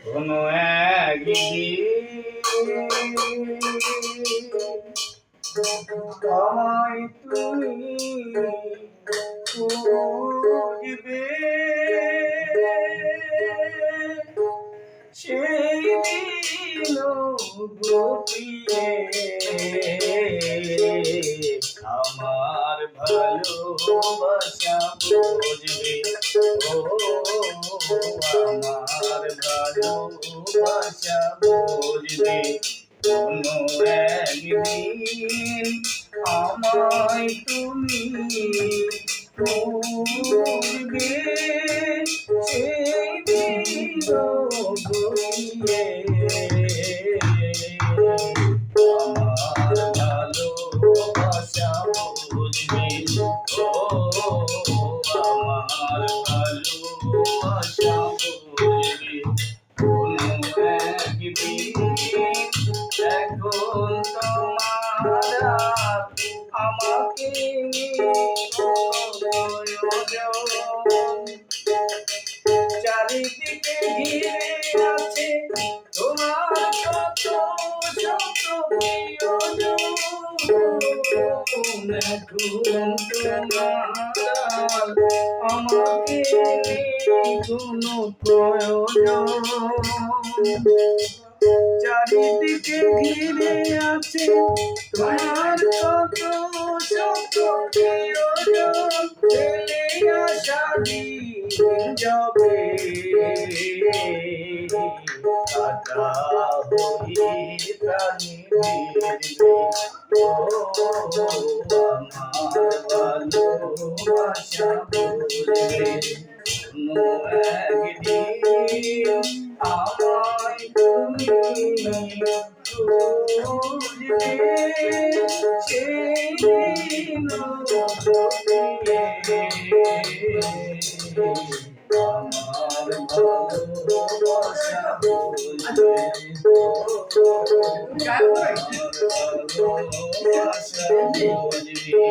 কোনো একদিন আমায় তুমি খুঁজবে, সেই দিন গোপিয়ে আমার ভালোবাসা বুঝবে। ও আমার ভালোবাসা বুঝবে। কোনো একদিন আমায় তুমি খুঁজবে, সেই দিন গড়িয়ে আমার ভালোবাসা বুঝবে। ও আমার ভালোবাসা বুঝবে। কোনো একদিন এখন তোমার আমাকে প্রয়োজন, চারিদিকে ঘিরে আছে তোমার কত শত প্রিয়জন। এখন তোমার আমাকে কোনো প্রয়োজন, চারিদিকে ঘিরে আছে তোমার কত শত প্রিয়জন। ফেলে আসা দিন যাবে, কাটা হয়ে প্রাণে ফিরবে। ও আমার ভালোবাসা বুঝবে। কোনো একদিন আমায় তুমি খুঁজবে, সেই দিন গড়িয়ে আমার ভালোবাসা বুঝবে। আমার ভালোবাসা বুঝবে।